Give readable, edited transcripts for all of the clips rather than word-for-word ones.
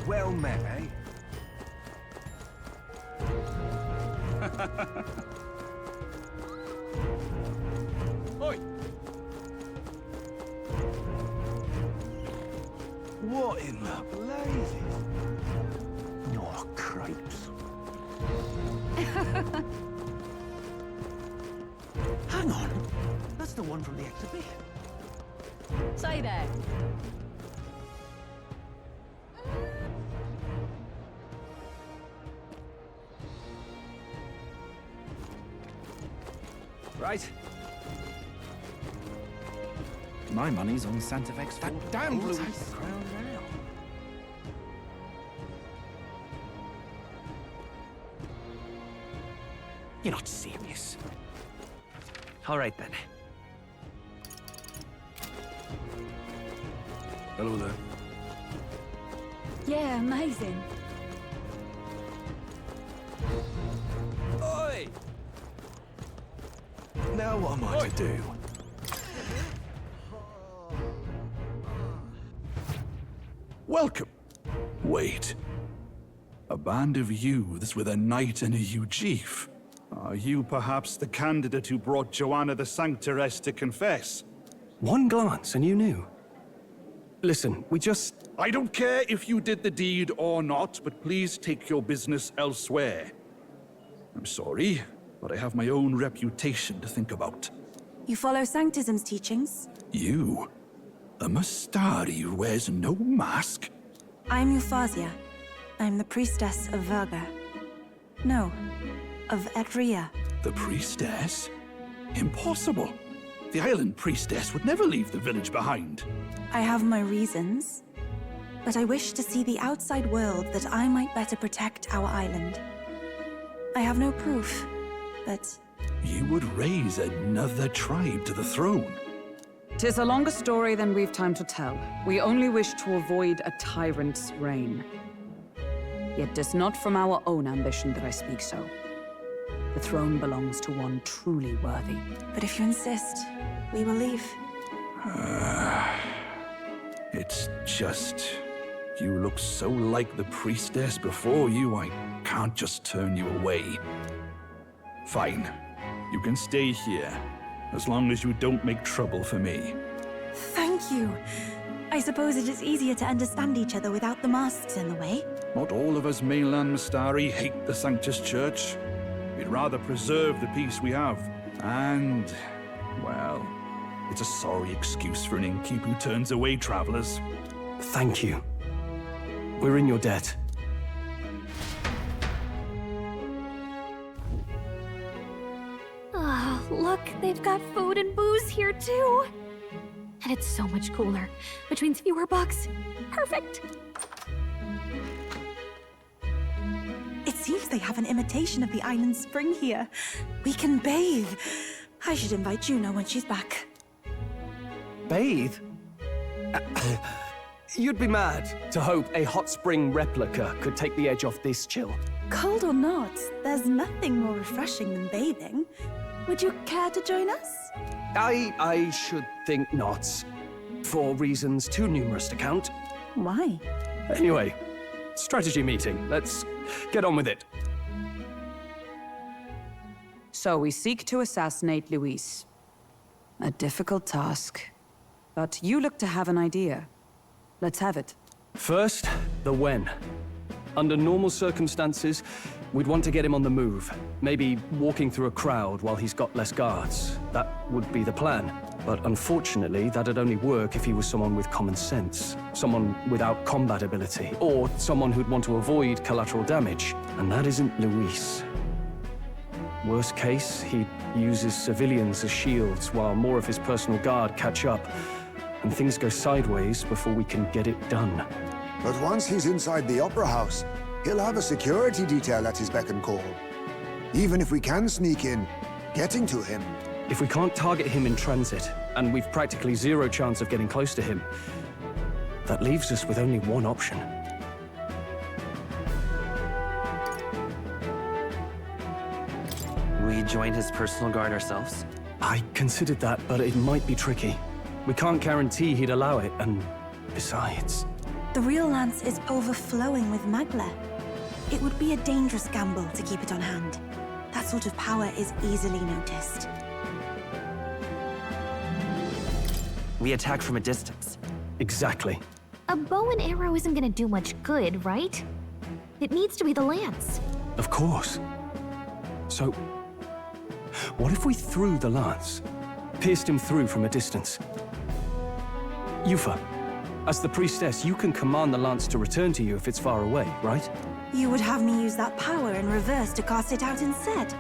Well met, eh? Oi! What in the blazes? Oh, crepes. Hang on. That's the one from the exhibition. Say there. Right. My money's on Santa Fe's That damn Louis the crown now. You're not serious. All right, then. Hello there. Yeah, amazing. Oi! Now what am I to do? Welcome. Wait. A band of youths with a knight and a chief. Are you perhaps the candidate who brought Joanna the Sanctoress to confess? One glance and you knew. Listen, we just... I don't care if you did the deed or not, but please take your business elsewhere. I'm sorry, but I have my own reputation to think about. You follow Sanctism's teachings? You? A Mastari who wears no mask? I'm Euphausia. I'm the priestess of Virga. No, of Edria. The priestess? Impossible. The island priestess would never leave the village behind. I have my reasons, but I wish to see the outside world that I might better protect our island. I have no proof, but... You would raise another tribe to the throne. 'Tis a longer story than we've time to tell. We only wish to avoid a tyrant's reign. Yet 'tis not from our own ambition that I speak so. The throne belongs to one truly worthy. But if you insist, we will leave. It's just... You look so like the priestess before you, I can't just turn you away. Fine. You can stay here, as long as you don't make trouble for me. Thank you. I suppose it is easier to understand each other without the masks in the way. Not all of us mainland Mastari hate the Sanctus Church. We'd rather preserve the peace we have. And, well, it's a sorry excuse for an innkeep who turns away travelers. Thank you. We're in your debt. Ah, look, they've got food and booze here too. And it's so much cooler, which means fewer bugs. Perfect. It seems they have an imitation of the island spring here. We can bathe. I should invite Juno when she's back. Bathe? You'd be mad to hope a hot spring replica could take the edge off this chill. Cold or not, there's nothing more refreshing than bathing. Would you care to join us? I should think not. For reasons too numerous to count. Why? Anyway, strategy meeting. Let's get on with it. So we seek to assassinate Luis. A difficult task. But you look to have an idea. Let's have it. First, the when. Under normal circumstances, we'd want to get him on the move. Maybe walking through a crowd while he's got less guards. That would be the plan. But unfortunately, that'd only work if he was someone with common sense. Someone without combat ability. Or someone who'd want to avoid collateral damage. And that isn't Luis. Worst case, he uses civilians as shields while more of his personal guard catch up. And things go sideways before we can get it done. But once he's inside the Opera House, he'll have a security detail at his beck and call. Even if we can sneak in, getting to him. If we can't target him in transit, and we've practically zero chance of getting close to him, that leaves us with only one option. We join his personal guard ourselves? I considered that, but it might be tricky. We can't guarantee he'd allow it, and besides... The real lance is overflowing with magla. It would be a dangerous gamble to keep it on hand. That sort of power is easily noticed. We attack from a distance. Exactly. A bow and arrow isn't gonna do much good, right? It needs to be the lance. Of course. So, what if we threw the lance? Pierced him through from a distance? Yufa, as the priestess, you can command the lance to return to you if it's far away, right? You would have me use that power in reverse to cast it out instead.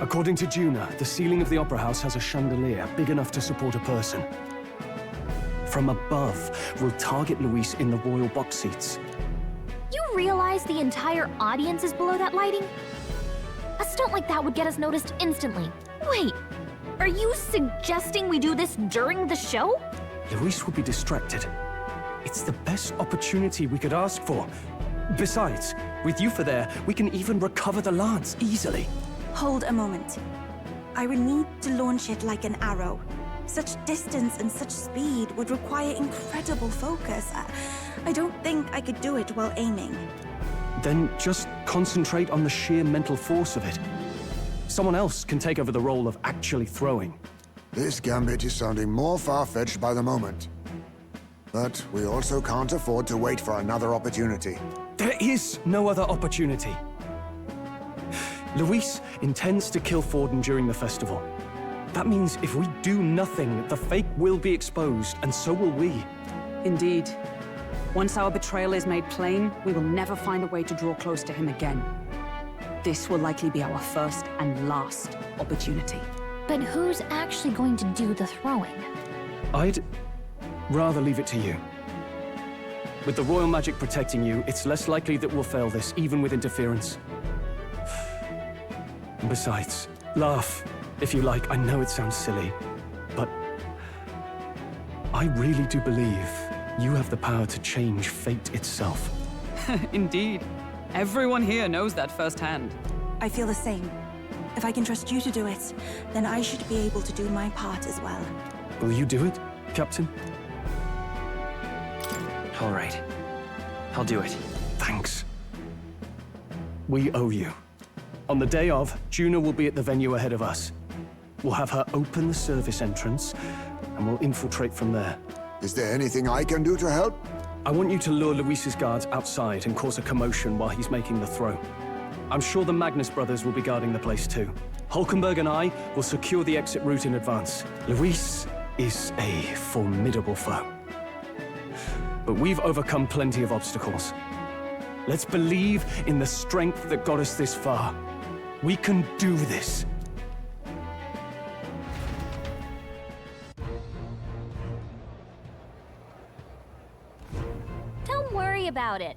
According to Juna, the ceiling of the Opera House has a chandelier big enough to support a person. From above, we'll target Luis in the royal box seats. You realize the entire audience is below that lighting? A stunt like that would get us noticed instantly. Wait, are you suggesting we do this during the show? Luis will be distracted. It's the best opportunity we could ask for. Besides, with Yufa there, we can even recover the lance easily. Hold a moment. I would need to launch it like an arrow. Such distance and such speed would require incredible focus. I don't think I could do it while aiming. Then just concentrate on the sheer mental force of it. Someone else can take over the role of actually throwing. This gambit is sounding more far-fetched by the moment. But we also can't afford to wait for another opportunity. There is no other opportunity. Luis intends to kill Forden during the festival. That means if we do nothing, the fake will be exposed, and so will we. Indeed. Once our betrayal is made plain, we will never find a way to draw close to him again. This will likely be our first and last opportunity. But who's actually going to do the throwing? I'd rather leave it to you. With the royal magic protecting you, it's less likely that we'll fail this, even with interference. And besides, laugh, if you like. I know it sounds silly, but I really do believe you have the power to change fate itself. Indeed. Everyone here knows that firsthand. I feel the same. If I can trust you to do it, then I should be able to do my part as well. Will you do it, Captain? All right. I'll do it. Thanks. We owe you. On the day of, Juna will be at the venue ahead of us. We'll have her open the service entrance, and we'll infiltrate from there. Is there anything I can do to help? I want you to lure Luis's guards outside and cause a commotion while he's making the throw. I'm sure the Magnus brothers will be guarding the place too. Hulkenberg and I will secure the exit route in advance. Luis is a formidable foe. But we've overcome plenty of obstacles. Let's believe in the strength that got us this far. We can do this. Don't worry about it.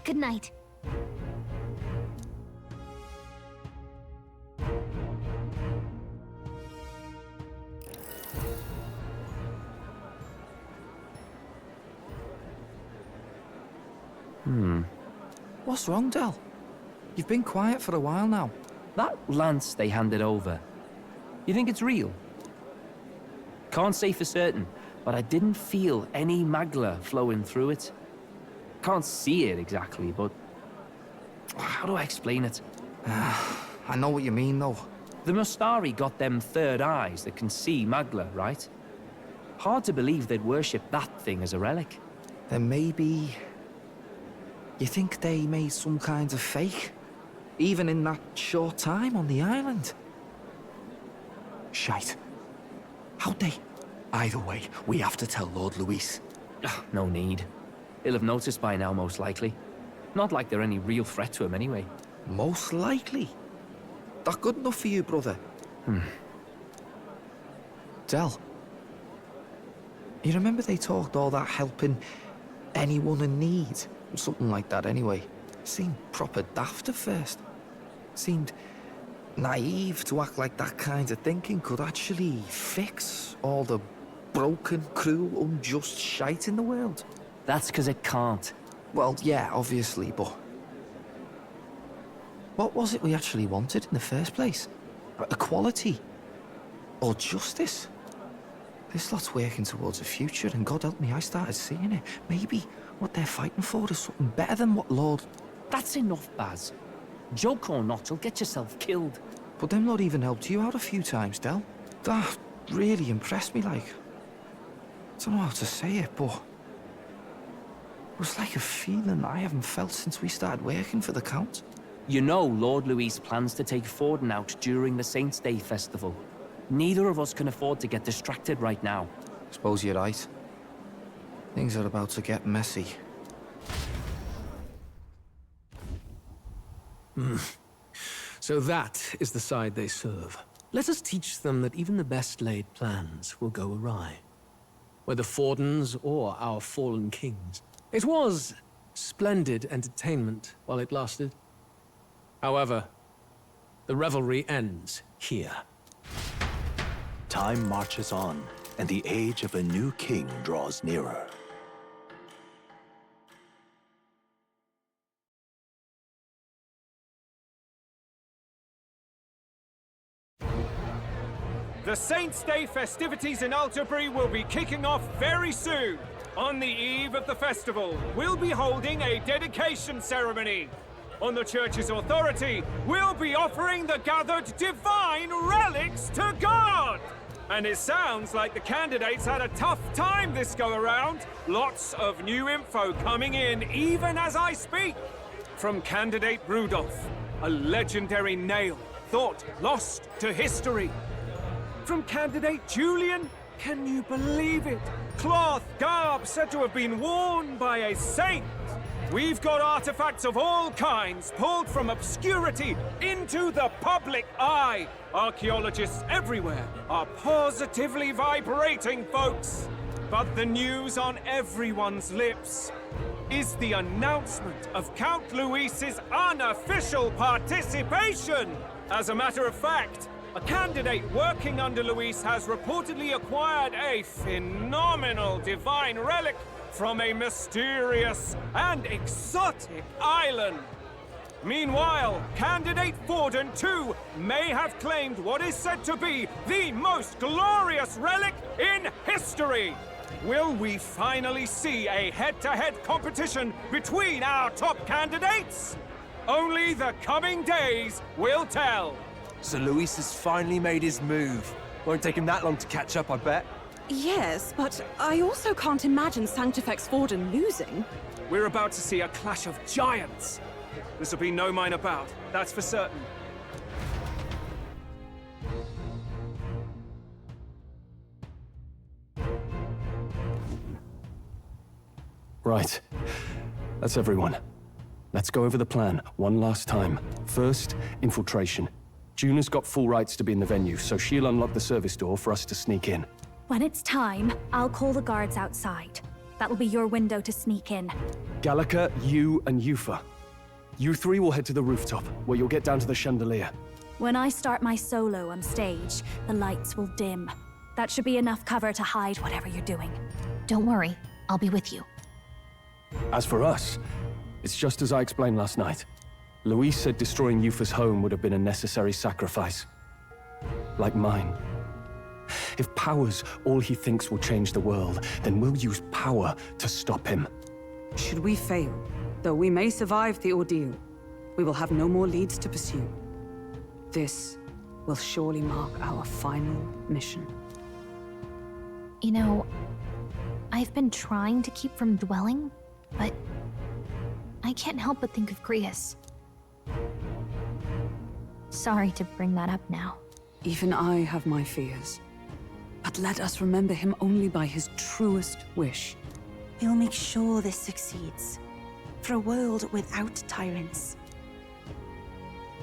Good night. What's wrong, Del? You've been quiet for a while now. That lance they handed over, you think it's real? Can't say for certain, but I didn't feel any magla flowing through it. Can't see it exactly, but how do I explain it? I know what you mean, though. The Mustari got them third eyes that can see magla, right? Hard to believe they'd worship that thing as a relic. Then maybe... You think they made some kind of fake? Even in that short time on the island? Shite. How'd they? Either way, we have to tell Lord Luis. No need. He'll have noticed by now, most likely. Not like they're any real threat to him anyway. Most likely. That good enough for you, brother? Del. You remember they talked all that helping anyone in need? Something like that anyway. Seemed proper daft at first. Seemed naive to act like that kind of thinking could actually fix all the broken, cruel, unjust shite in the world. That's because it can't. Well, yeah, obviously, but... what was it we actually wanted in the first place? Equality? Or justice? This lot's working towards a future, and God help me, I started seeing it. Maybe what they're fighting for is something better than what Lord... That's enough, Baz. Joke or not, you'll get yourself killed. But them lot even helped you out a few times, Del. That really impressed me, like... I don't know how to say it, but... it was like a feeling I haven't felt since we started working for the Count. You know Lord Luis plans to take Forden out during the Saints' Day festival. Neither of us can afford to get distracted right now. Suppose you're right. Things are about to get messy. So that is the side they serve. Let us teach them that even the best laid plans will go awry. Whether Forden's or our fallen kings. It was splendid entertainment while it lasted. However, the revelry ends here. Time marches on, and the age of a new king draws nearer. The Saints' Day festivities in Alderbury will be kicking off very soon. On the eve of the festival, we'll be holding a dedication ceremony. On the church's authority, we'll be offering the gathered divine relics to God! And it sounds like the candidates had a tough time this go-around. Lots of new info coming in, even as I speak. From candidate Rudolph, a legendary nail, thought lost to history. From candidate Julian, can you believe it? Cloth garb said to have been worn by a saint. We've got artifacts of all kinds pulled from obscurity into the public eye. Archaeologists everywhere are positively vibrating, folks. But the news on everyone's lips is the announcement of Count Luis's unofficial participation. As a matter of fact, a candidate working under Luis has reportedly acquired a phenomenal divine relic from a mysterious and exotic island. Meanwhile, candidate Forden, too, may have claimed what is said to be the most glorious relic in history. Will we finally see a head-to-head competition between our top candidates? Only the coming days will tell. So Luis has finally made his move. Won't take him that long to catch up, I bet. Yes, but I also can't imagine Sanctifex Forden losing. We're about to see a clash of giants. This'll be no minor bout, that's for certain. Right. That's everyone. Let's go over the plan one last time. First, infiltration. Juna's got full rights to be in the venue, so she'll unlock the service door for us to sneak in. When it's time, I'll call the guards outside. That'll be your window to sneak in. Gallica, you, and Yufa. You three will head to the rooftop, where you'll get down to the chandelier. When I start my solo on stage, the lights will dim. That should be enough cover to hide whatever you're doing. Don't worry, I'll be with you. As for us, it's just as I explained last night. Luis said destroying Yufa's home would have been a necessary sacrifice. Like mine. If power's all he thinks will change the world, then we'll use power to stop him. Should we fail, though we may survive the ordeal, we will have no more leads to pursue. This will surely mark our final mission. You know, I've been trying to keep from dwelling, but I can't help but think of Grius. Sorry to bring that up now. Even I have my fears. But let us remember him only by his truest wish. We'll make sure this succeeds. For a world without tyrants.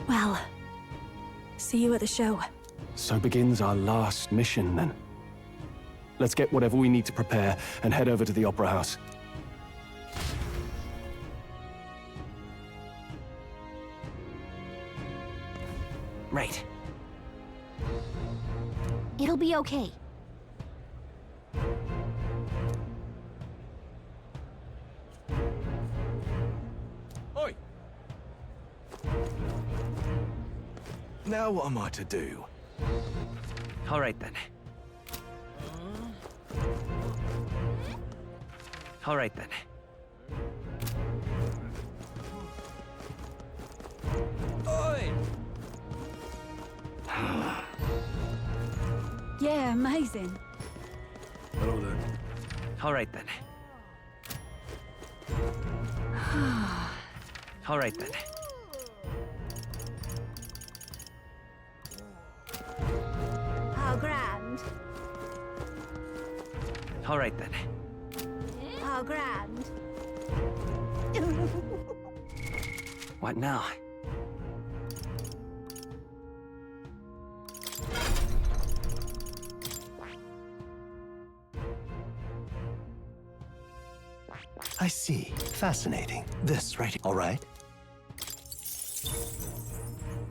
Well, see you at the show. So begins our last mission, then. Let's get whatever we need to prepare and head over to the Opera House. Right. It'll be okay. Now what am I to do? All right then. All right then. Oi! Yeah, amazing. Hello there. All right then. All right then. How grand. All right then. How grand. What now? I see. Fascinating. This right. All right.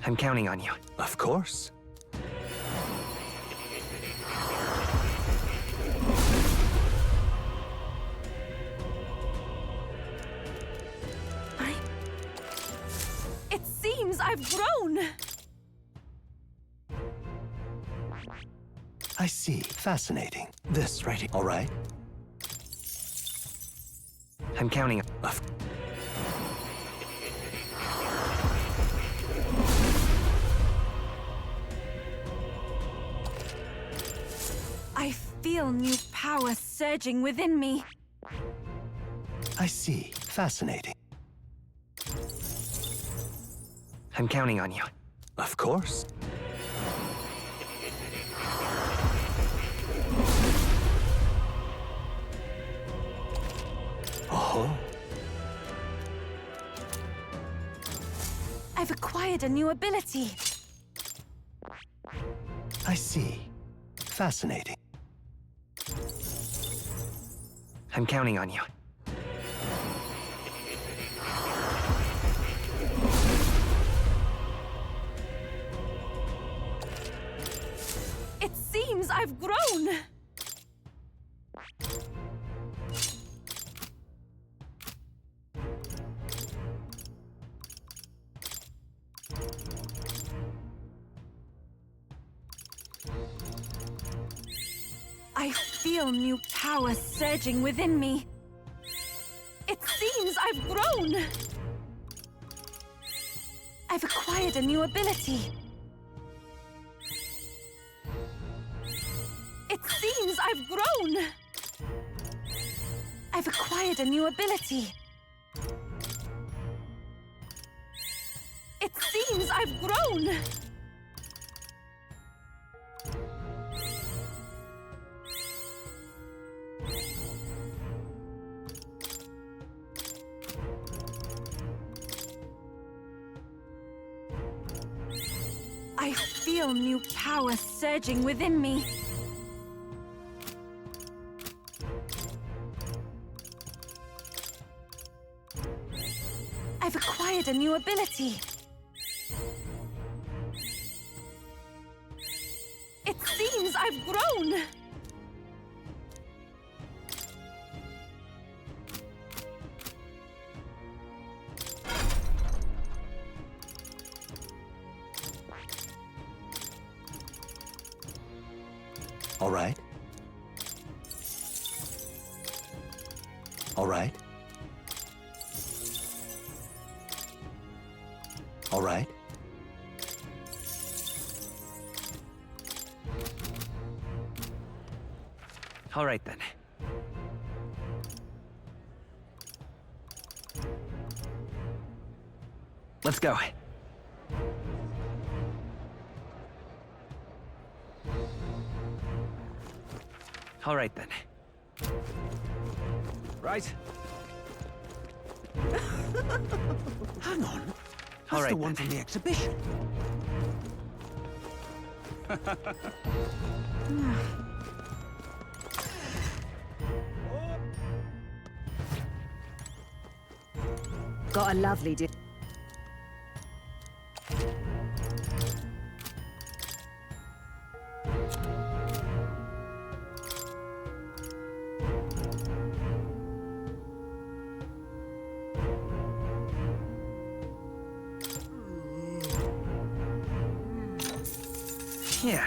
I'm counting on you. Of course. It seems I've grown. I see. Fascinating. This right. All right. I'm counting. I feel new power surging within me. I see. Fascinating. I'm counting on you. Of course. Oh. I've acquired a new ability. I see. Fascinating. I'm counting on you. It seems I've grown. I feel new power surging within me. It seems I've grown. I've acquired a new ability. It seems I've grown. I've acquired a new ability. It seems I've grown. I feel new power surging within me. I've acquired a new ability. It seems I've grown. All right. All right. All right. All right then. Let's go. All right then. Right. Hang on. That's All right the one then. from the exhibition. Got a lovely Yeah.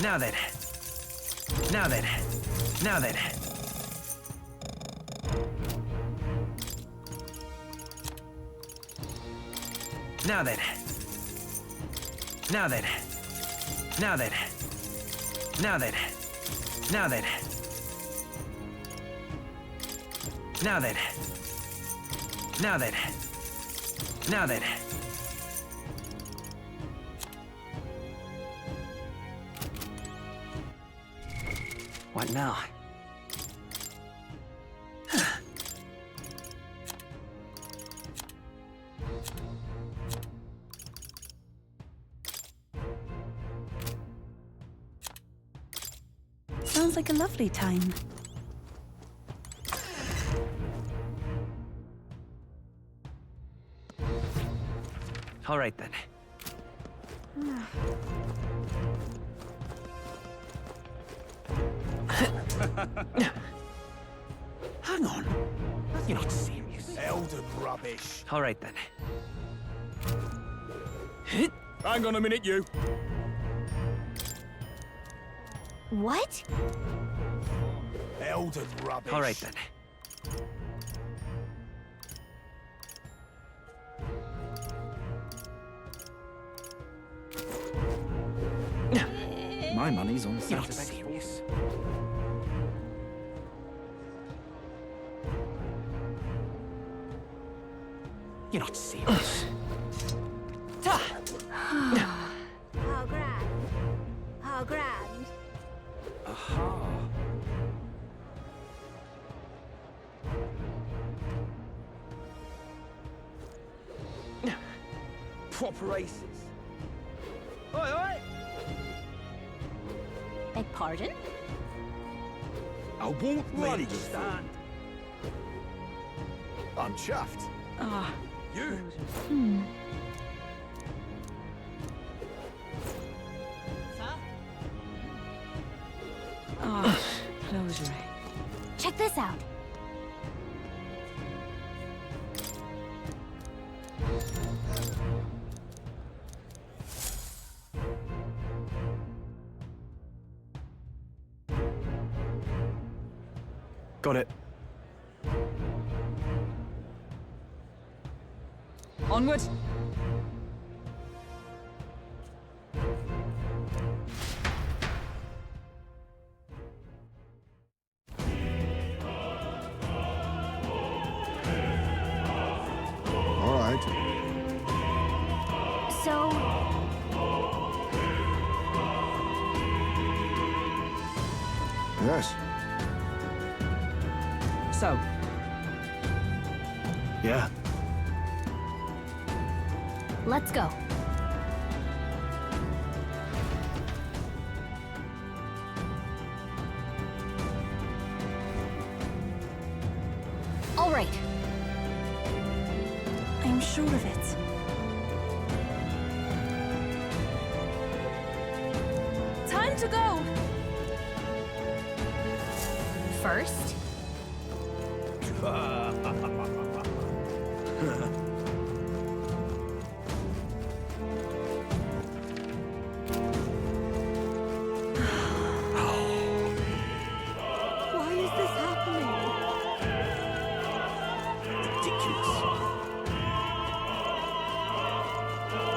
Now then. Now then. Now then. Now then. Now then. Now then. Now then. Now then. Now then. Now then. Now then. What now? Sounds like a lovely time. All right then. Hang on. You're not serious. Elden rubbish. All right then. Hang on a minute, you. What? Elden rubbish. All right then. My money's on You're not Saturday. serious. You're not serious. How grand. How grand. Proper aces. Oi, oi! Beg pardon? I won't let it stand. I'm chuffed. You. Close your eyes. Check this out. Got it. Onward! All right. So, Yes. So, Yeah. let's go. All right. I'm sure of it. Time to go! First, Why is this happening? Ridiculous.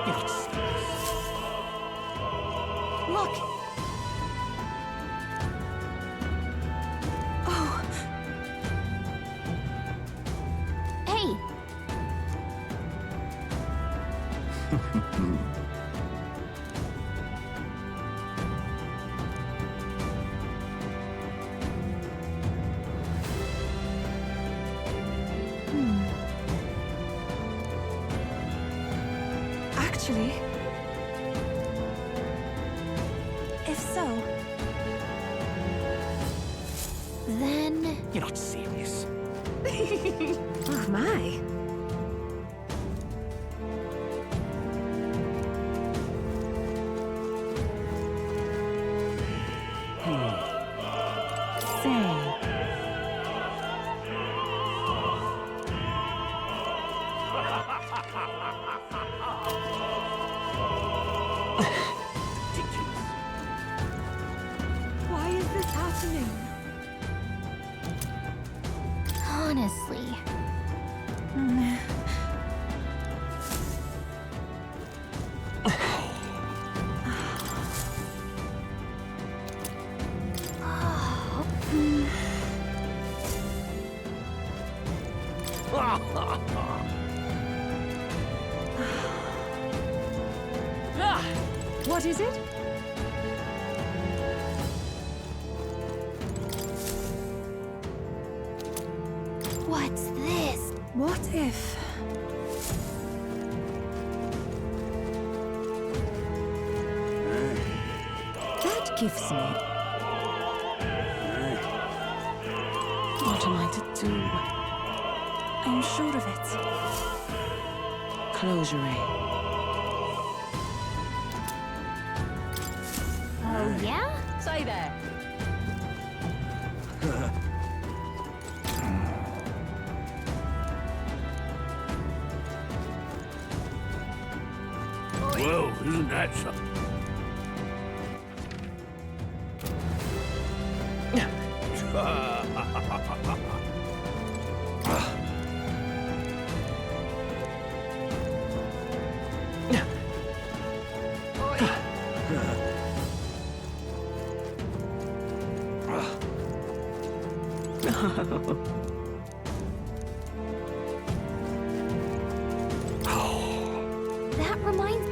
You're not serious. Look! hey, Actually, if so, then You're not serious. oh my. Say, happening? Honestly. What is it? What's this? What if... That gives me... What am I to do? I'm sure of it. Closure. Oh, yeah? Say there. Whoa, isn't that something? That reminds...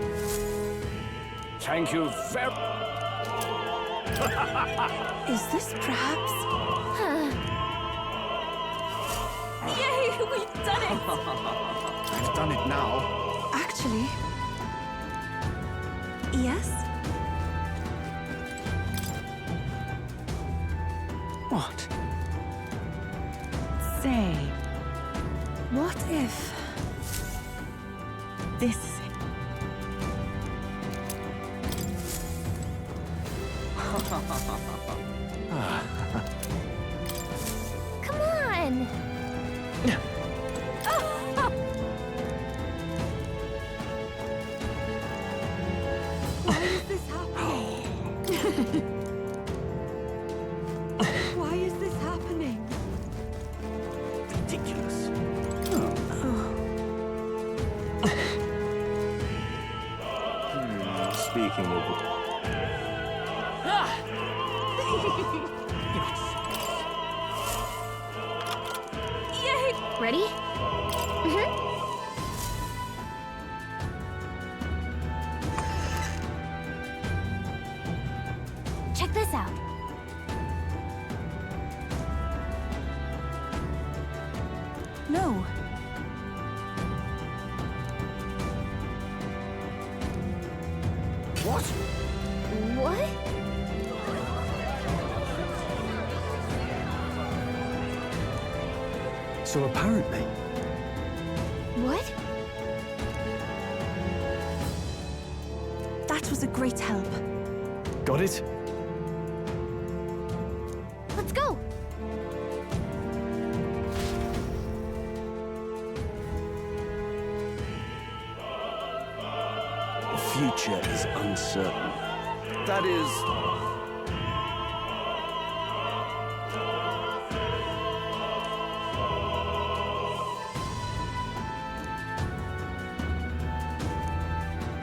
Thank you very... Is this perhaps... Yay! We've done it! I've done it now. Actually... Yes? What? Say. What if... This is it? Come on! Why is this happening? Why is this happening? ridiculous. Speaking of... Yay! Ready? Mm-hmm. Check this out. No. What? What? So apparently... What? That was a great help. Got it? Let's go! The future is uncertain. That is...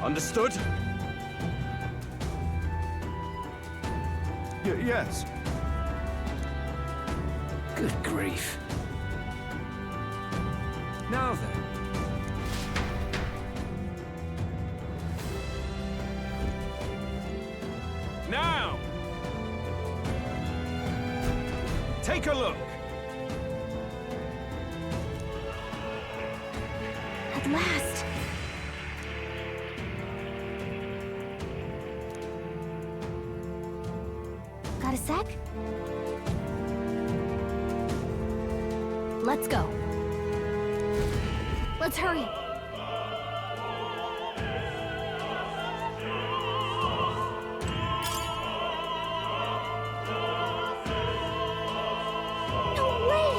Understood? Yes. Good grief. Now then. Now! Take a look. At last! Got a sec? Let's go. Let's hurry. No way!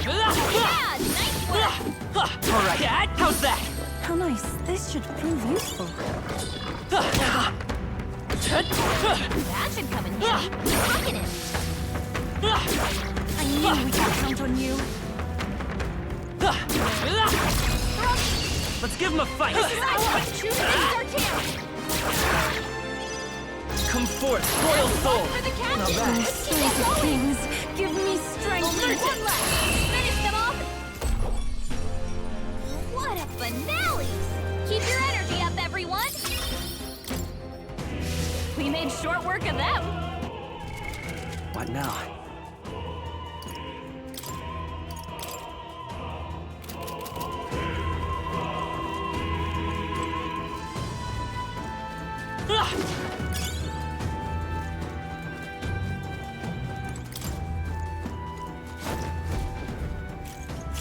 Yeah! Nice work! All right, how's that? How nice. This should prove useful. That should come in handy. Pocket it. I knew we could count on you. Let's give him a fight! Choose our chance. Come forth, royal soul! For the captain. Sons of kings, give me strength. One left. Finish them off. What a finale! Keep your energy up, everyone. We made short work of them. What now?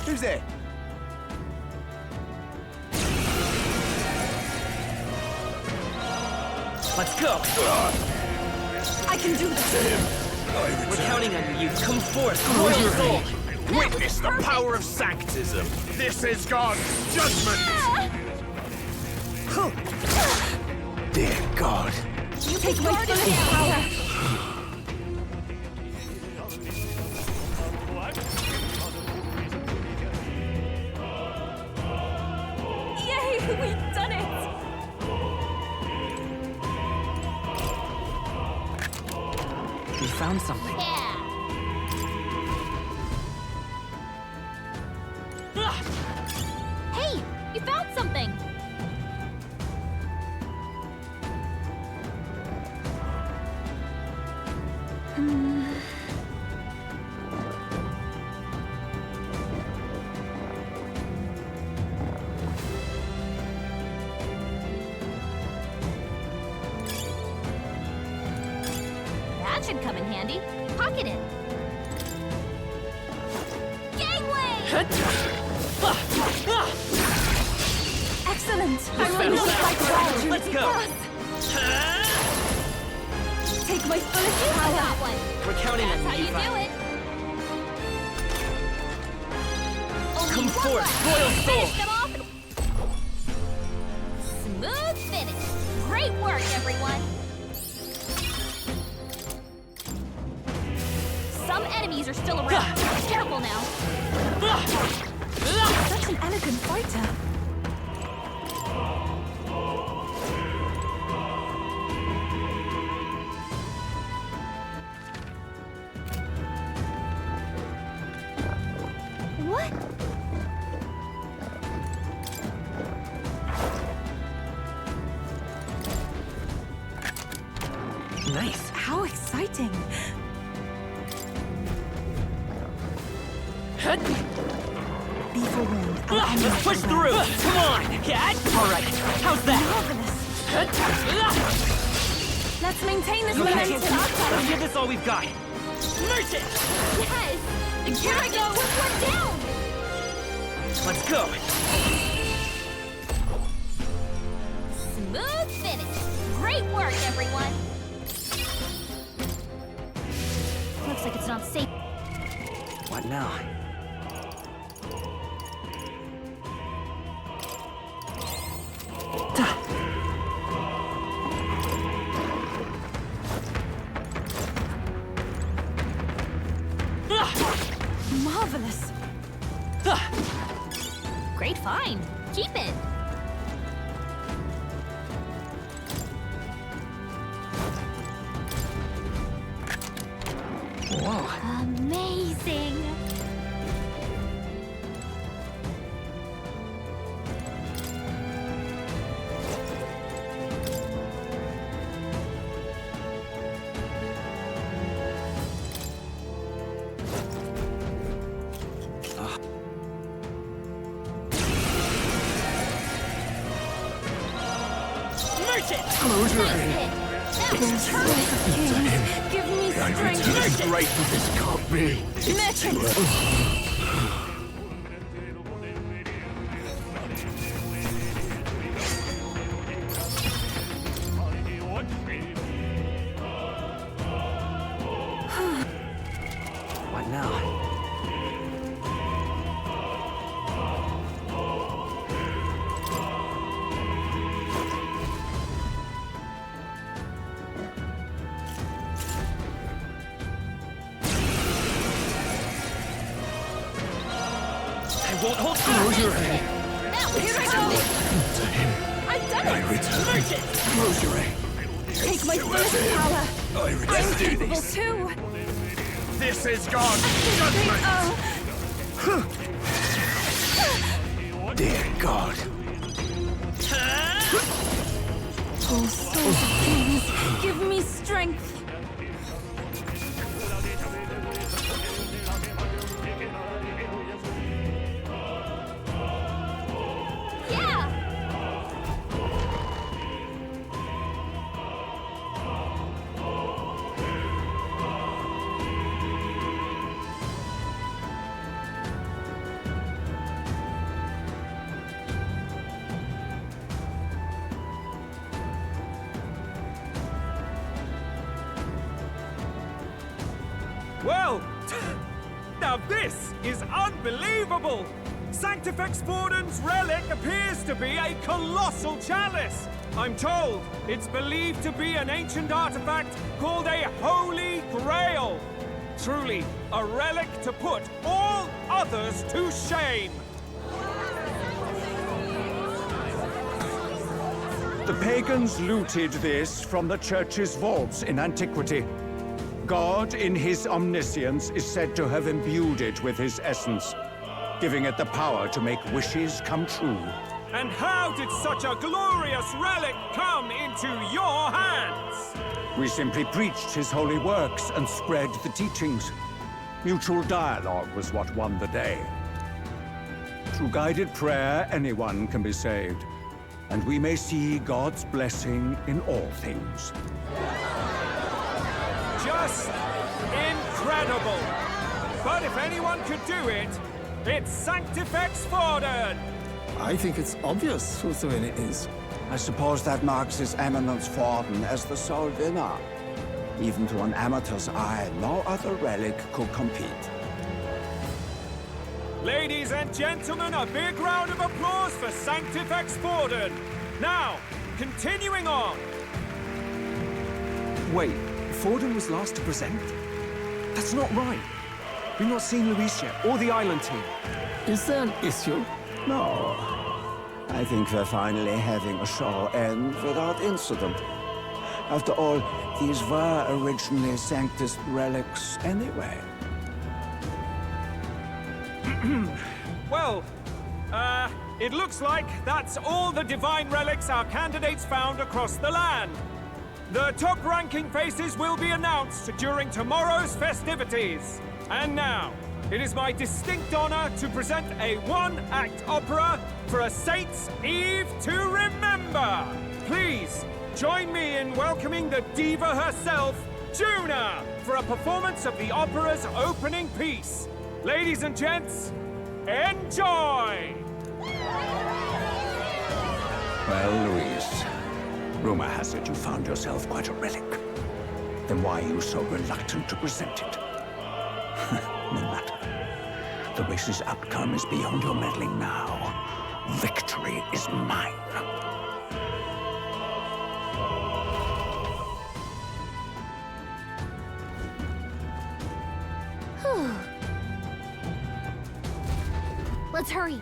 Who's there? Let's go! I can do this. We're counting on you. Come forth, royal soul! Witness the power of sanctism. This is God's judgment. Dear God. You take my fullest power. Yay, we've done it! We found something. Hey, you found something. That should come in handy. Pocket it. Gangway! Excellent! I will not fight well. Let's go! Take my fullest I power. got one. We're counting That's on how you, you do it. Only Come one forth, left. royal soul! Finish them off. Smooth finish. Great work, everyone. Some enemies are still around. Careful now. Such an elegant fighter. What? Nice. How exciting. Be forewarned. Let's push through! Come on! Cat! Alright, how's that? Marvelous. Let's maintain this Okay, momentum. let's give this all we've got. Merchant! Yes! Here I go! Took one down! Let's go! Smooth finish. Great work, everyone. Looks like it's not safe. What now? Marvelous. Great find. Keep it. Whoa. Amazing. Closure. That's perfect. Give me I'm strength. too great for this can't be. What now? won't hold Close your eye. Here I go! To him. I've done I it! return. Merge it! Close your eye. Take my Swear to first him. power. I I'm return. capable too. This is God's judgment. Dear God. Oh, souls of kings, give me strength. Well, now this is unbelievable! Sanctifex Forden's relic appears to be a colossal chalice! I'm told it's believed to be an ancient artifact called a Holy Grail! Truly, a relic to put all others to shame! The pagans looted this from the church's vaults in antiquity. God, in his omniscience, is said to have imbued it with his essence, giving it the power to make wishes come true. And how did such a glorious relic come into your hands? We simply preached his holy works and spread the teachings. Mutual dialogue was what won the day. Through guided prayer, anyone can be saved, and we may see God's blessing in all things. Just incredible! But if anyone could do it, it's Sanctifex Forden! I think it's obvious whose win it is. I suppose that marks His Eminence Forden as the sole winner. Even to an amateur's eye, no other relic could compete. Ladies and gentlemen, a big round of applause for Sanctifex Forden! Now, continuing on! Wait, Forden was last to present? That's not right. We've not seen Luis yet, or the island team. Is there an issue? No. I think we're finally having a show end without incident. After all, these were originally Sanctus relics anyway. Well, it looks like that's all the divine relics our candidates found across the land. The top-ranking faces will be announced during tomorrow's festivities. And now, it is my distinct honor to present a one-act opera for a Saint's Eve to remember. Please, join me in welcoming the diva herself, Juna, for a performance of the opera's opening piece. Ladies and gents, enjoy! Well, Luis, rumor has it you found yourself quite a relic. Then why are you so reluctant to present it? No matter. The race's outcome is beyond your meddling now. Victory is mine. Let's hurry.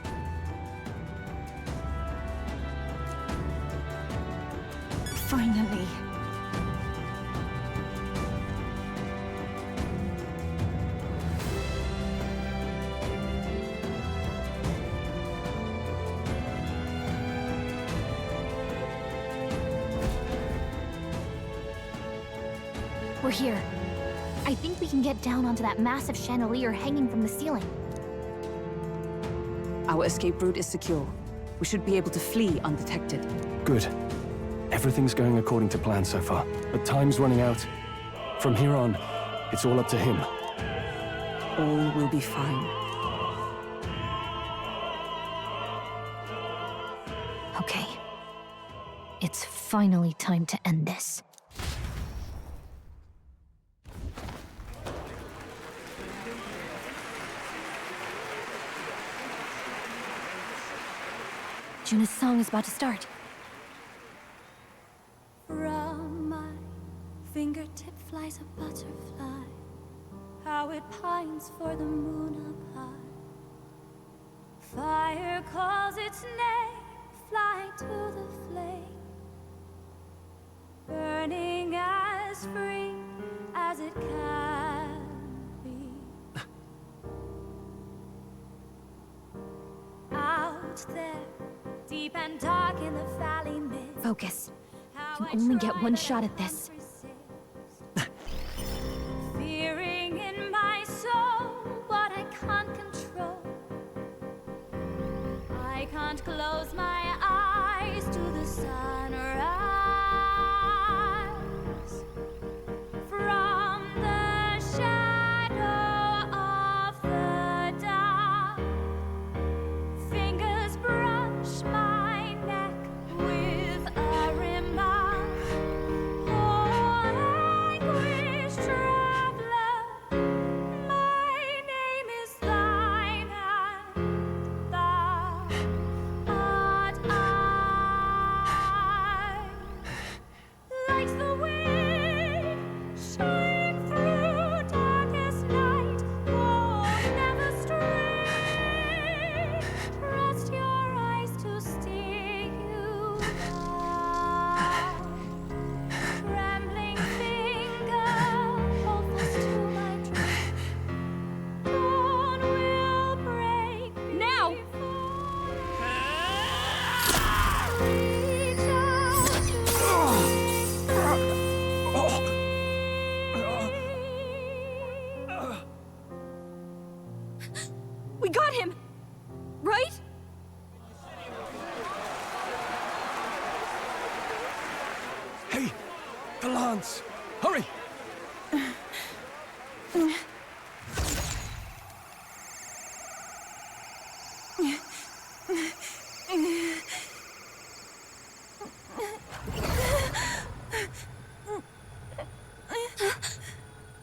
Finally. We're here. I think we can get down onto that massive chandelier hanging from the ceiling. Our escape route is secure. We should be able to flee undetected. Good. Everything's going according to plan so far, but time's running out. From here on, it's all up to him. All will be fine. Okay. It's finally time to end this. Juna's song is about to start. From my fingertip flies a Fire calls its name, fly to the flame, burning as free as it can be. Out there, deep and dark in the valley mist. Focus. You can only get one shot at this. Fearing in my soul what I can't control. I can't close my eyes to the sunrise. From the shadow of the dark, fingers brush my neck with a remark. Oh, anguish traveler, my name is thine, and thou art I. Like the wind, shine through darkest night. Oh, never stray. Trust your eyes to steer you down. Trembling finger, hold fast to my dream. Dawn will break now. Reach out to We got him! Right? Hey! The lance! Hurry!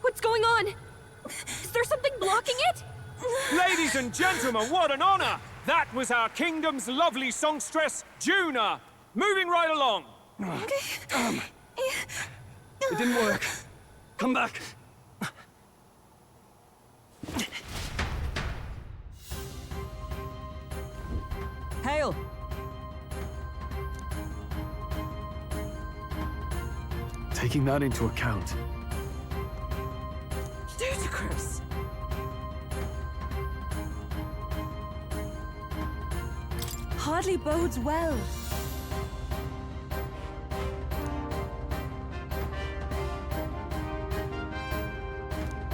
What's going on? Is there something blocking it? Ladies and gentlemen, what an honor! That was our kingdom's lovely songstress, Juna. Moving right along. It didn't work. Come back. Hail! Taking that into account, Ludicrous. Hardly bodes well.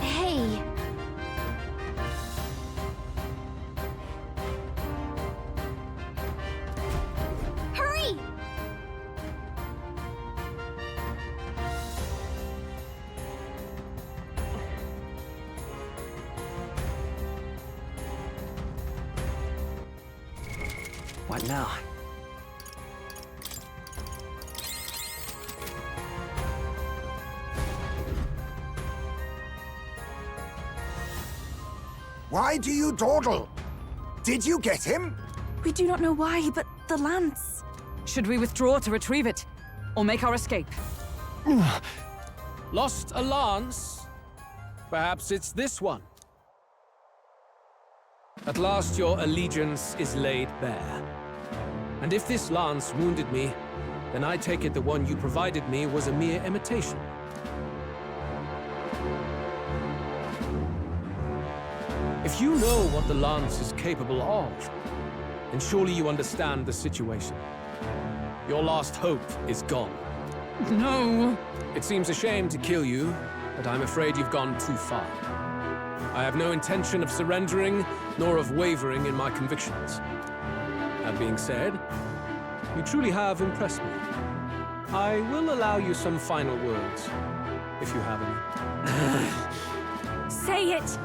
Hey. Hurry! what now? Why do you dawdle? Did you get him? We do not know why, but the lance. Should we withdraw to retrieve it? Or make our escape? Lost a lance? Perhaps it's this one. At last your allegiance is laid bare. And if this lance wounded me, then I take it the one you provided me was a mere imitation. If you know what the lance is capable of, then surely you understand the situation. Your last hope is gone. No! It seems a shame to kill you, but I'm afraid you've gone too far. I have no intention of surrendering, nor of wavering in my convictions. That being said, you truly have impressed me. I will allow you some final words, if you have any. Say it!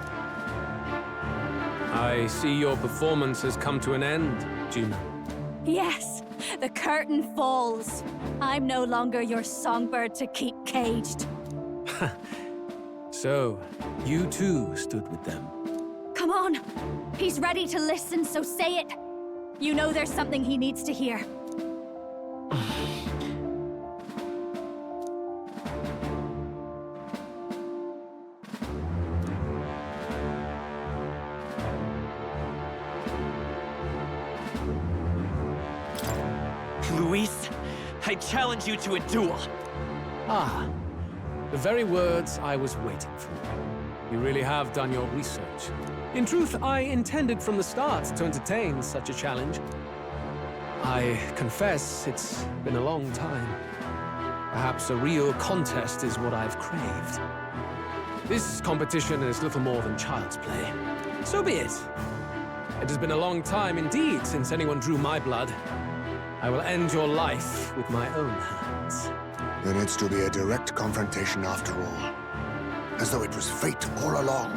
I see your performance has come to an end, Juna. Yes, the curtain falls. I'm no longer your songbird to keep caged. So, you too stood with them. Come on! He's ready to listen, so say it! You know there's something he needs to hear. Luis, I challenge you to a duel. Ah, the very words I was waiting for. You really have done your research. In truth, I intended from the start to entertain such a challenge. I confess it's been a long time. Perhaps a real contest is what I've craved. This competition is little more than child's play. So be it. It has been a long time indeed since anyone drew my blood. I will end your life with my own hands. Then it's to be a direct confrontation after all. As though it was fate all along.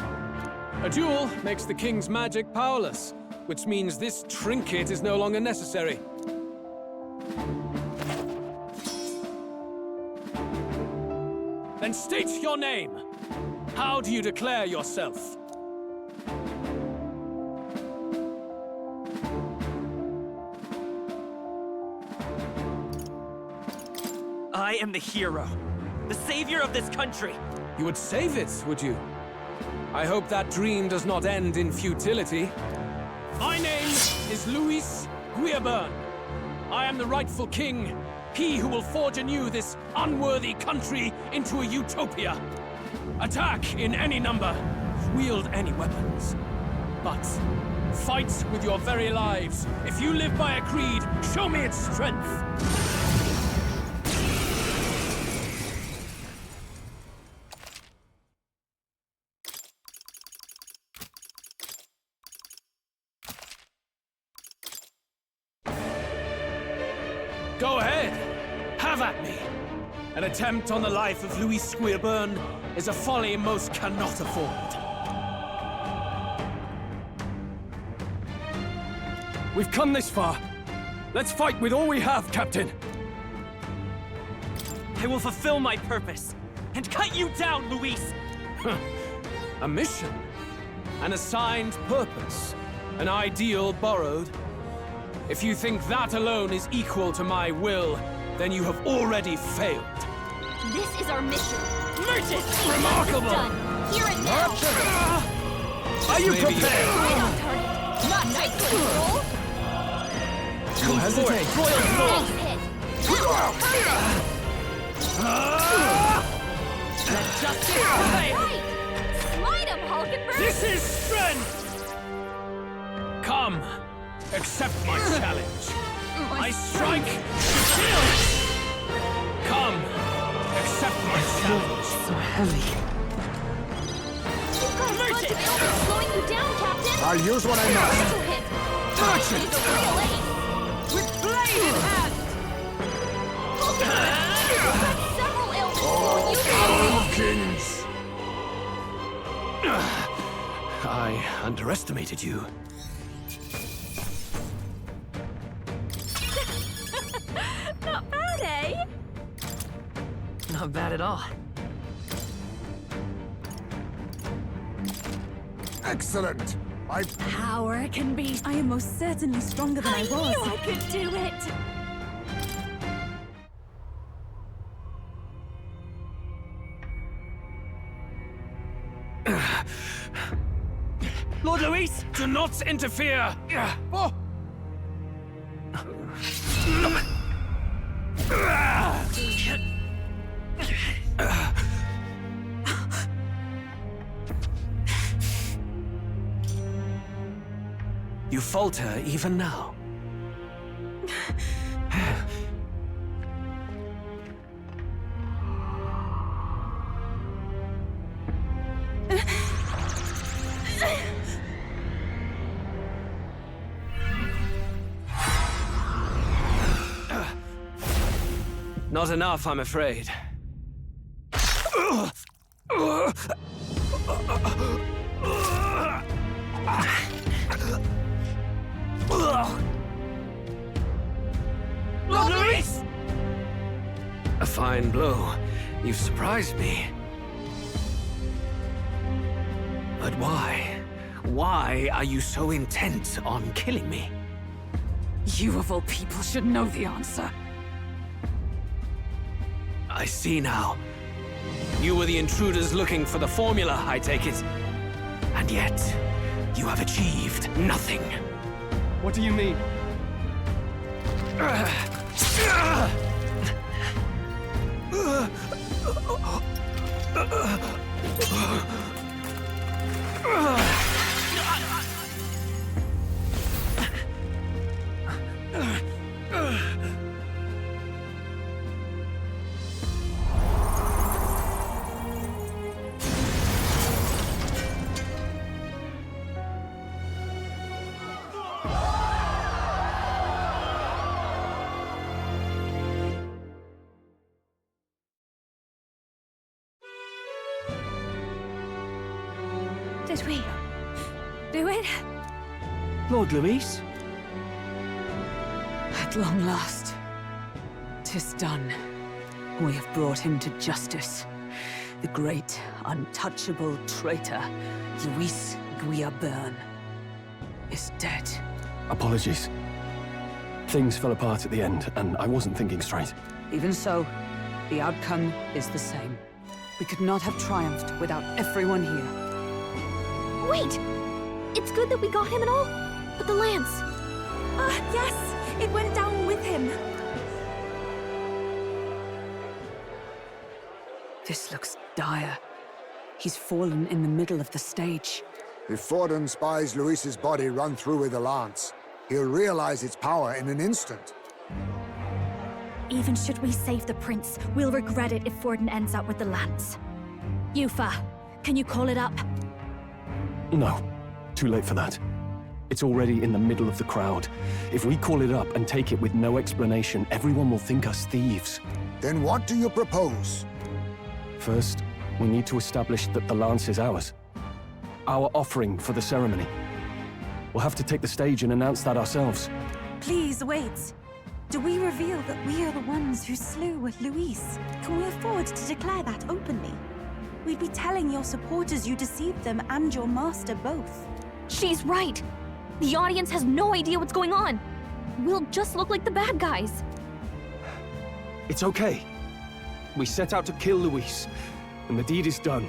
A duel makes the king's magic powerless, which means this trinket is no longer necessary. Then state your name. How do you declare yourself? I am the hero, the savior of this country. You would save it, would you? I hope that dream does not end in futility. My name is Luis Guillaburn. I am the rightful king, he who will forge anew this unworthy country into a utopia. Attack in any number, wield any weapons. But fight with your very lives. If you live by a creed, show me its strength. Go ahead! Have at me! An attempt on the life of Luis Guillaburn is a folly most cannot afford. We've come this far. Let's fight with all we have, Captain! I will fulfill my purpose and cut you down, Luis! A mission? An assigned purpose? An ideal borrowed? If you think that alone is equal to my will, then you have already failed. This is our mission. Merchant! Remarkable! Done. Here and now. Are you prepared? Right on target. Not nice control. Don't hesitate. Nice hit. Let justice prevail! Right. Smite him, Hulkenberg. This is strength! Come, accept my challenge. I strike to kill! Come, accept my challenge. So heavy. You've got a bunch of elders slowing you down, Captain. I'll use what I must. Critical hit. Merchant! He's a real ace. With blade in hand! Hulkenberg, you've got several elders slowing you down. Kings! I underestimated you. Not bad, eh? Not bad at all. Excellent! Power can be. I am most certainly stronger than I was. knew I could do it. Lord Luis! Do not interfere! Oh. You falter even now. Not enough, I'm afraid. Lord Luis! A fine blow. You've surprised me. But why? Why are you so intent on killing me? You of all people should know the answer. I see now. You were the intruders looking for the formula, I take it. And yet, you have achieved nothing. What do you mean? Did we do it? Lord Luis? At long last, 'tis done. We have brought him to justice. The great, untouchable traitor, Luis Guillaburn, is dead. Apologies. Things fell apart at the end, and I wasn't thinking straight. Even so, the outcome is the same. We could not have triumphed without everyone here. Wait! It's good that we got him and all, but the lance... Yes! It went down with him! This looks dire. He's fallen in the middle of the stage. If Forden spies Luis's body run through with a lance, he'll realize its power in an instant. Even should we save the prince, we'll regret it if Forden ends up with the lance. Yufa, can you call it up? No. Too late for that. It's already in the middle of the crowd. If we call it up and take it with no explanation, everyone will think us thieves. Then what do you propose? First, we need to establish that the lance is ours. Our offering for the ceremony. We'll have to take the stage and announce that ourselves. Please, wait. Do we reveal that we are the ones who slew Luis? Can we afford to declare that openly? We'd be telling your supporters you deceived them and your master both. She's right! The audience has no idea what's going on! We'll just look like the bad guys! It's okay. We set out to kill Luis, and the deed is done.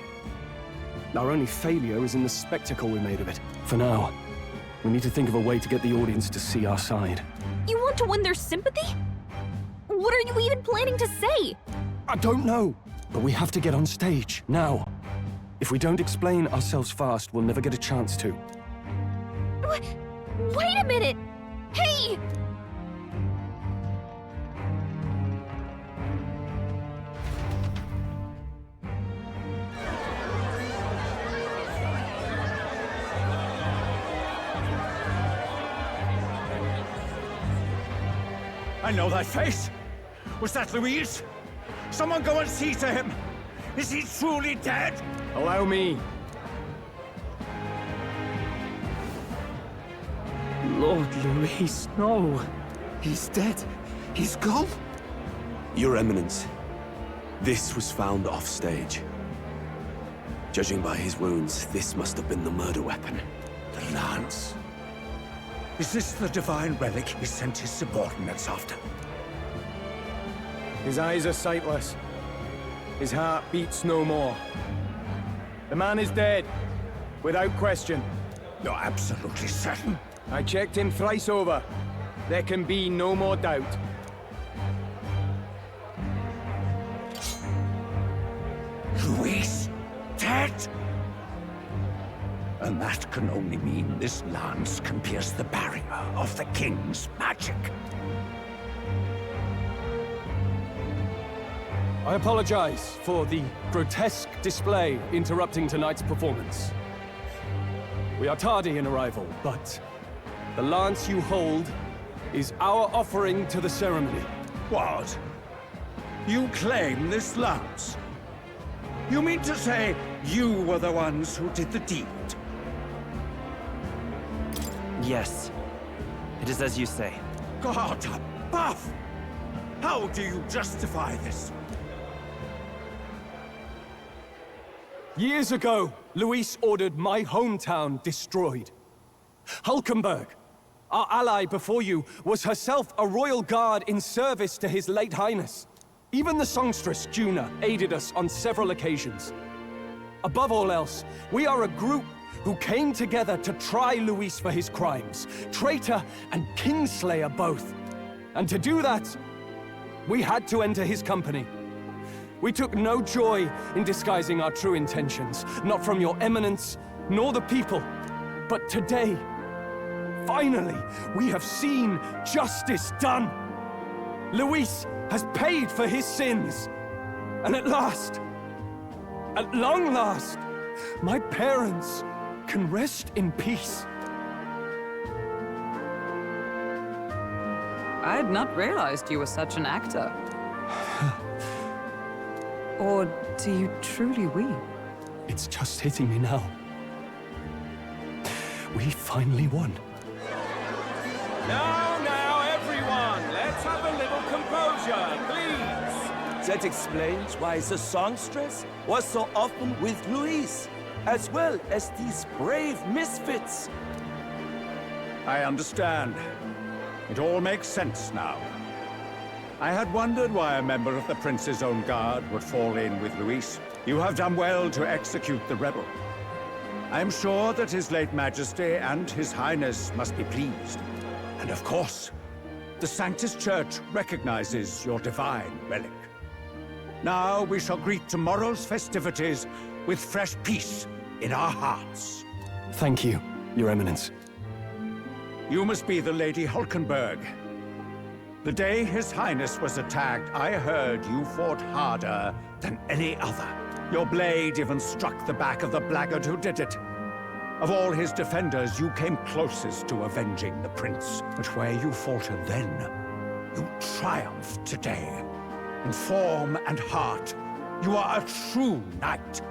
Our only failure is in the spectacle we made of it. For now, we need to think of a way to get the audience to see our side. You want to win their sympathy? What are you even planning to say? I don't know, but we have to get on stage, now. If we don't explain ourselves fast, we'll never get a chance to. Wait a minute! Hey! I know that face. Was that Luis? Someone go and see to him. Is he truly dead? Allow me. Lord Luis, no. He's dead. He's gone. Your Eminence, this was found off-stage. Judging by his wounds, this must have been the murder weapon. The lance. Is this the divine relic he sent his subordinates after? His eyes are sightless. His heart beats no more. The man is dead, without question. You're absolutely certain? I checked him thrice over. There can be no more doubt. Luis, dead? And that can only mean this lance can pierce the barrier of the king's magic. I apologize for the grotesque display interrupting tonight's performance. We are tardy in arrival, but the lance you hold is our offering to the ceremony. What? You claim this lance? You mean to say you were the ones who did the deed? Yes. It is as you say. God above! How do you justify this? Years ago, Luis ordered my hometown destroyed. Hulkenberg, our ally before you, was herself a royal guard in service to his late highness. Even the songstress, Juna, aided us on several occasions. Above all else, we are a group who came together to try Luis for his crimes, traitor and kingslayer both. And to do that, we had to enter his company. We took no joy in disguising our true intentions, not from your eminence, nor the people. But today, finally, we have seen justice done. Luis has paid for his sins. And at last, at long last, my parents can rest in peace. I had not realized you were such an actor. Or do you truly weep? It's just hitting me now. We finally won. Now, everyone, let's have a little composure, please. That explains why the songstress was so often with Luis, as well as these brave misfits. I understand. It all makes sense now. I had wondered why a member of the Prince's own guard would fall in with Luis. You have done well to execute the rebel. I am sure that His late Majesty and His Highness must be pleased. And of course, the Sanctus Church recognizes your divine relic. Now we shall greet tomorrow's festivities with fresh peace in our hearts. Thank you, Your Eminence. You must be the Lady Hulkenberg. The day His Highness was attacked, I heard you fought harder than any other. Your blade even struck the back of the blackguard who did it. Of all his defenders, you came closest to avenging the prince. But where you faltered then, you triumphed today. In form and heart, you are a true knight.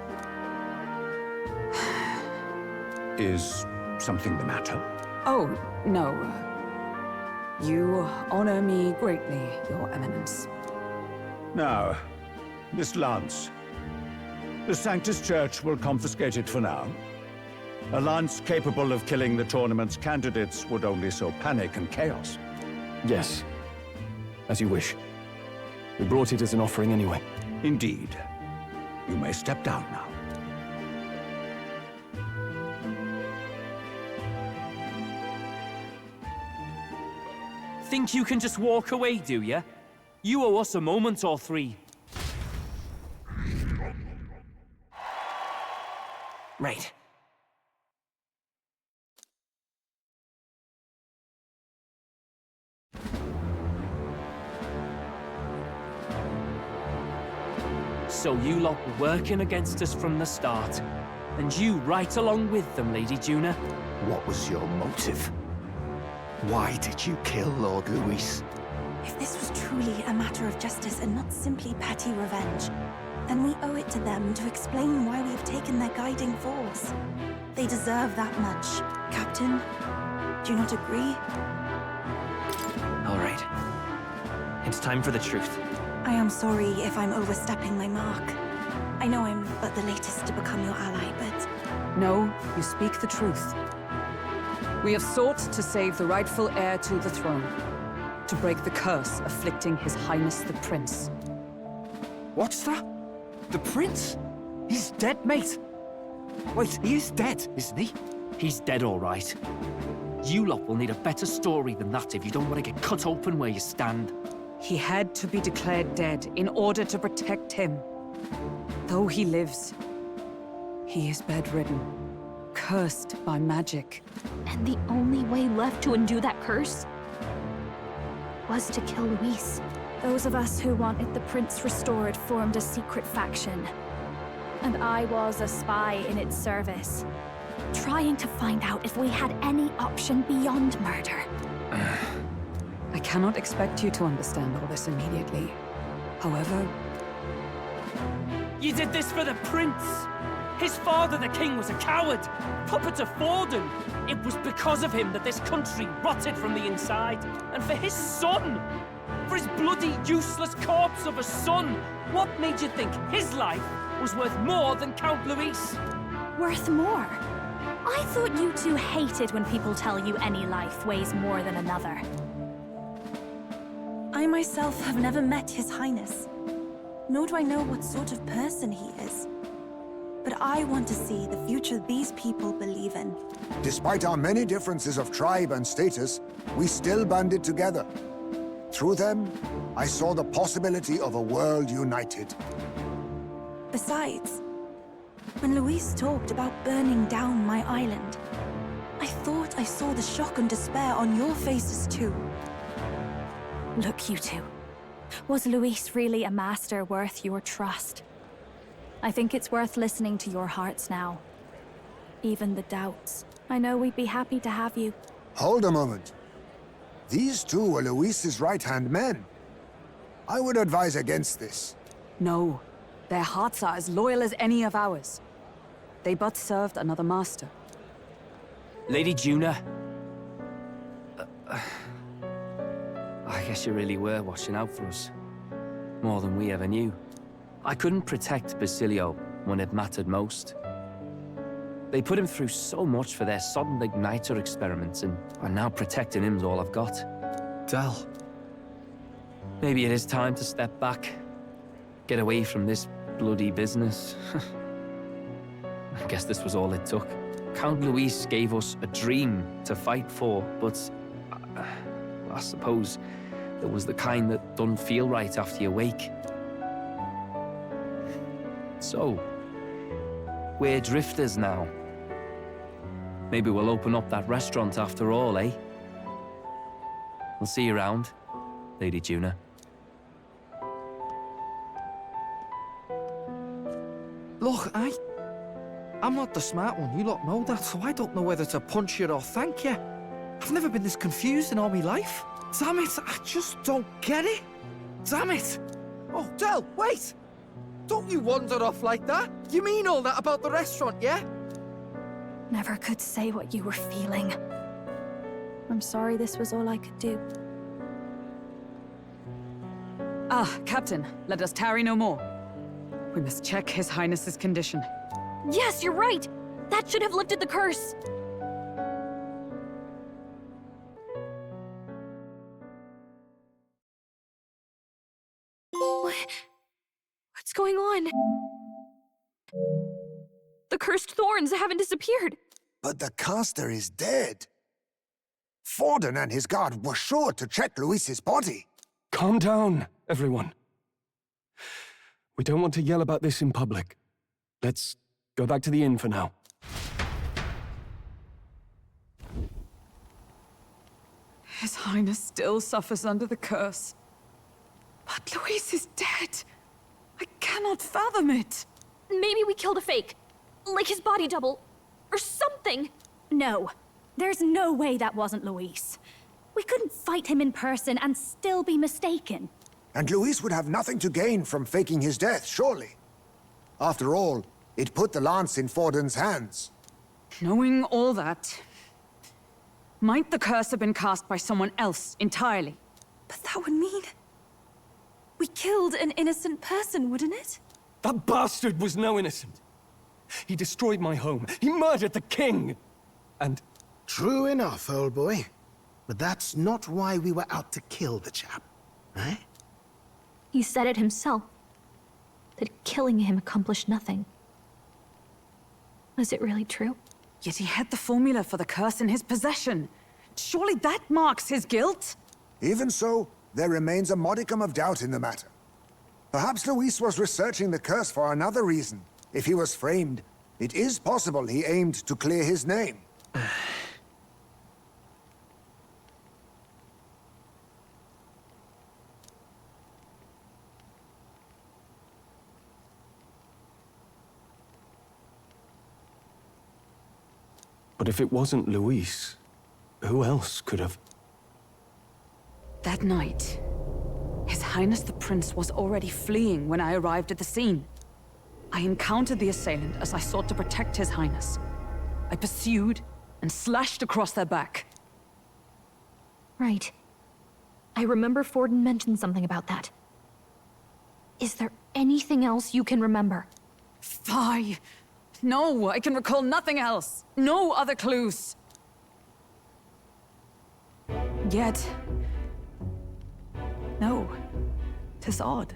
Is something the matter? Oh, no. You honor me greatly, Your Eminence. Now, this lance. The Sanctus Church will confiscate it for now. A lance capable of killing the tournament's candidates would only sow panic and chaos. Yes. As you wish. We brought it as an offering anyway. Indeed. You may step down now. Think you can just walk away, do ya? You owe us a moment or three. Right. So you lot were working against us from the start. And you right along with them, Lady Juna. What was your motive? Why did you kill Lord Luis? If this was truly a matter of justice and not simply petty revenge, then we owe it to them to explain why we have taken their guiding force. They deserve that much. Captain, do you not agree? All right. It's time for the truth. I am sorry if I'm overstepping my mark. I know I'm but the latest to become your ally, but... No, you speak the truth. We have sought to save the rightful heir to the throne, to break the curse afflicting His Highness the Prince. What's that? The Prince? He's dead, mate. Wait, he is dead, isn't he? He's dead, all right. You lot will need a better story than that if you don't want to get cut open where you stand. He had to be declared dead in order to protect him. Though he lives, he is bedridden, cursed by magic. And the only way left to undo that curse was to kill Luis. Those of us who wanted the prince restored formed a secret faction. And I was a spy in its service, trying to find out if we had any option beyond murder. I cannot expect you to understand all this immediately. However... You did this for the prince! His father, the king, was a coward! Puppet to Forden! It was because of him that this country rotted from the inside! And for his son! For his bloody, useless corpse of a son! What made you think his life was worth more than Count Luis? Worth more? I thought you two hated when people tell you any life weighs more than another. I myself have never met His Highness, nor do I know what sort of person he is. But I want to see the future these people believe in. Despite our many differences of tribe and status, we still banded together. Through them, I saw the possibility of a world united. Besides, when Luis talked about burning down my island, I thought I saw the shock and despair on your faces too. Look, you two. Was Luis really a master worth your trust? I think it's worth listening to your hearts now. Even the doubts. I know we'd be happy to have you. Hold a moment. These two were Luis's right-hand men. I would advise against this. No. Their hearts are as loyal as any of ours. They but served another master. Lady Juna. I guess you really were watching out for us. More than we ever knew. I couldn't protect Basilio when it mattered most. They put him through so much for their sodden igniter experiments, and now protecting him's all I've got. Del. Maybe it is time to step back. Get away from this bloody business. I guess this was all it took. Count Luis gave us a dream to fight for, but I suppose it was the kind that don't feel right after you wake. So, we're drifters now. Maybe we'll open up that restaurant after all, eh? We'll see you around, Lady Juna. Look, I'm not the smart one, you lot know that, so I don't know whether to punch you or thank you. I've never been this confused in all my life. Damn it, I just don't get it. Damn it. Oh, Del, wait! Don't you wander off like that? You mean all that about the restaurant, yeah? Never could say what you were feeling. I'm sorry this was all I could do. Ah, Captain, let us tarry no more. We must check His Highness's condition. Yes, you're right! That should have lifted the curse! What's going on? The cursed thorns haven't disappeared. But the caster is dead. Forden and his guard were sure to check Luis's body. Calm down, everyone. We don't want to yell about this in public. Let's go back to the inn for now. His Highness still suffers under the curse. But Luis is dead. I cannot fathom it. Maybe we killed a fake. Like his body double. Or something. No. There's no way that wasn't Luis. We couldn't fight him in person and still be mistaken. And Luis would have nothing to gain from faking his death, surely. After all, it put the lance in Forden's hands. Knowing all that, might the curse have been cast by someone else entirely? But that would mean... we killed an innocent person, wouldn't it? That bastard was no innocent. He destroyed my home. He murdered the king. And... True enough, old boy. But that's not why we were out to kill the chap, eh? He said it himself. That killing him accomplished nothing. Was it really true? Yet he had the formula for the curse in his possession. Surely that marks his guilt? Even so, there remains a modicum of doubt in the matter. Perhaps Luis was researching the curse for another reason. If he was framed, it is possible he aimed to clear his name. But if it wasn't Luis, who else could have... That night, His Highness the Prince was already fleeing when I arrived at the scene. I encountered the assailant as I sought to protect His Highness. I pursued and slashed across their back. Right. I remember Forden mentioned something about that. Is there anything else you can remember? Fie! No, I can recall nothing else. No other clues. Yet... no. 'Tis odd.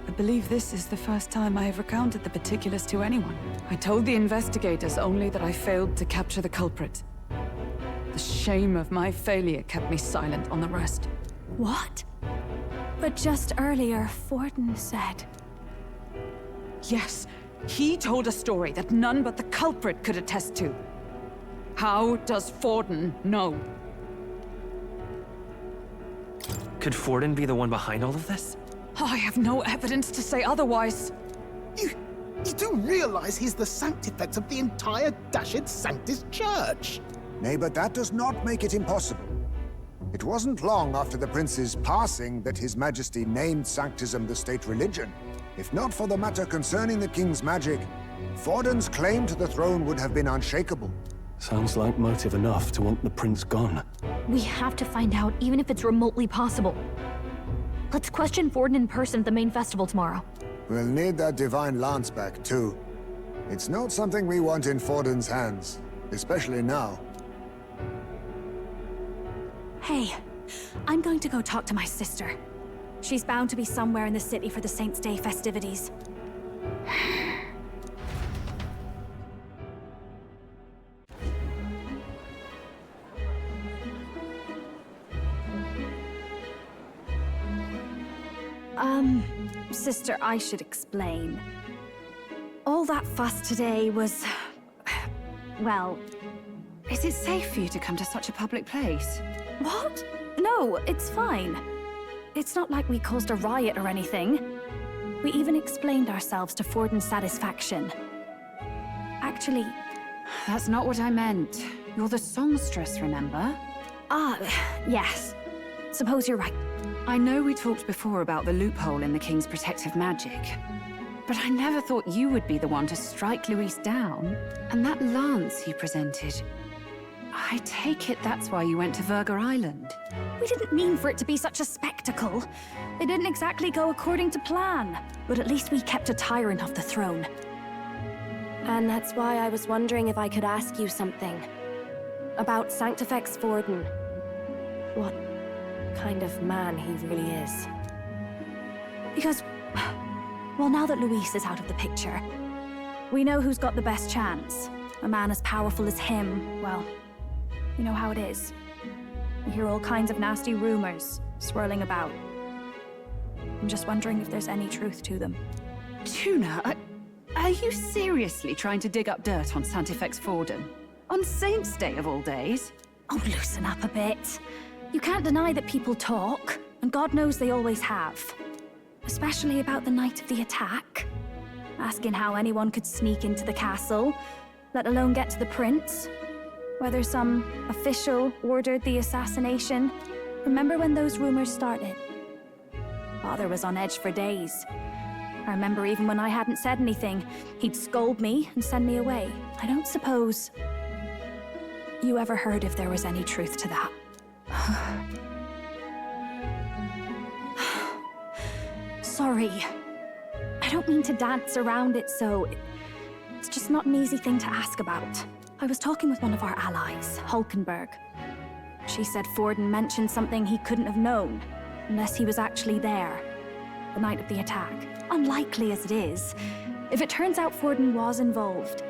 I believe this is the first time I have recounted the particulars to anyone. I told the investigators only that I failed to capture the culprit. The shame of my failure kept me silent on the rest. What? But just earlier, Forden said... Yes, he told a story that none but the culprit could attest to. How does Forden know? Could Forden be the one behind all of this? I have no evidence to say otherwise. You do realize he's the sanctifex of the entire Dashed Sanctus Church? Nay, but that does not make it impossible. It wasn't long after the prince's passing that His Majesty named Sanctism the state religion. If not for the matter concerning the king's magic, Forden's claim to the throne would have been unshakable. Sounds like motive enough to want the prince gone. We have to find out, even if it's remotely possible. Let's question Forden in person at the main festival tomorrow. We'll need that divine lance back, too. It's not something we want in Forden's hands, especially now. Hey, I'm going to go talk to my sister. She's bound to be somewhere in the city for the Saint's Day festivities. Sister, I should explain. All that fuss today was... well... Is it safe for you to come to such a public place? What? No, it's fine. It's not like we caused a riot or anything. We even explained ourselves to Forden's satisfaction. Actually... That's not what I meant. You're the songstress, remember? Ah, yes. Suppose you're right. I know we talked before about the loophole in the King's protective magic, but I never thought you would be the one to strike Luis down. And that lance you presented, I take it that's why you went to Virga Island. We didn't mean for it to be such a spectacle. It didn't exactly go according to plan, but at least we kept a tyrant off the throne. And that's why I was wondering if I could ask you something. About Sanctifex Forden. What kind of man he really is. Because, well, now that Luis is out of the picture, we know who's got the best chance. A man as powerful as him, well, you know how it is. We hear all kinds of nasty rumors swirling about. I'm just wondering if there's any truth to them. Tuna, are you seriously trying to dig up dirt on Sanctifex Forden? On Saint's Day of all days? Oh, loosen up a bit. You can't deny that people talk, and God knows they always have. Especially about the night of the attack. Asking how anyone could sneak into the castle, let alone get to the prince. Whether some official ordered the assassination. Remember when those rumors started? Father was on edge for days. I remember even when I hadn't said anything, he'd scold me and send me away. I don't suppose you ever heard if there was any truth to that. Sorry. I don't mean to dance around it, so... It's just not an easy thing to ask about. I was talking with one of our allies, Hulkenberg. She said Forden mentioned something he couldn't have known, unless he was actually there, the night of the attack. Unlikely as it is, if it turns out Forden was involved,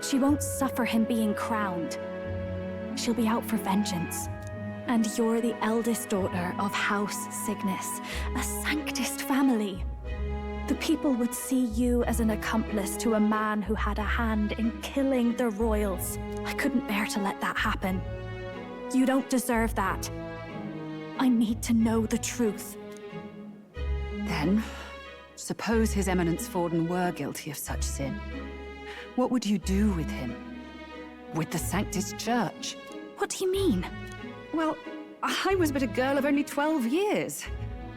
she won't suffer him being crowned. She'll be out for vengeance. And you're the eldest daughter of House Cygnus, a Sanctist family. The people would see you as an accomplice to a man who had a hand in killing the royals. I couldn't bear to let that happen. You don't deserve that. I need to know the truth. Then, suppose His Eminence Forden were guilty of such sin. What would you do with him? With the Sanctist Church? What do you mean? Well, I was but a girl of only 12 years.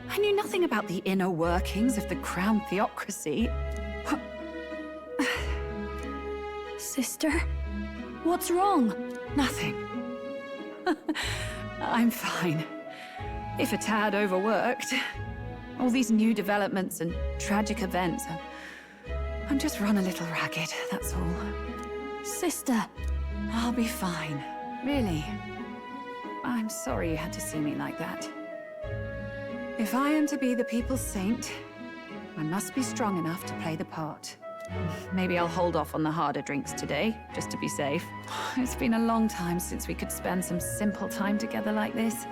I knew nothing about the inner workings of the crown theocracy. Sister? What's wrong? Nothing. I'm fine. If a tad overworked. All these new developments and tragic events. I'm just run a little ragged, that's all. Sister! I'll be fine. Really. I'm sorry you had to see me like that. If I am to be the people's saint, I must be strong enough to play the part. Maybe I'll hold off on the harder drinks today, just to be safe. It's been a long time since we could spend some simple time together like this.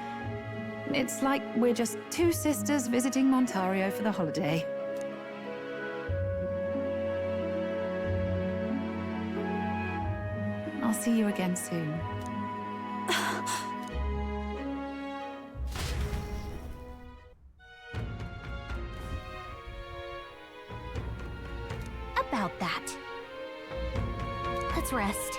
It's like we're just two sisters visiting Montario for the holiday. I'll see you again soon. About that. Let's rest.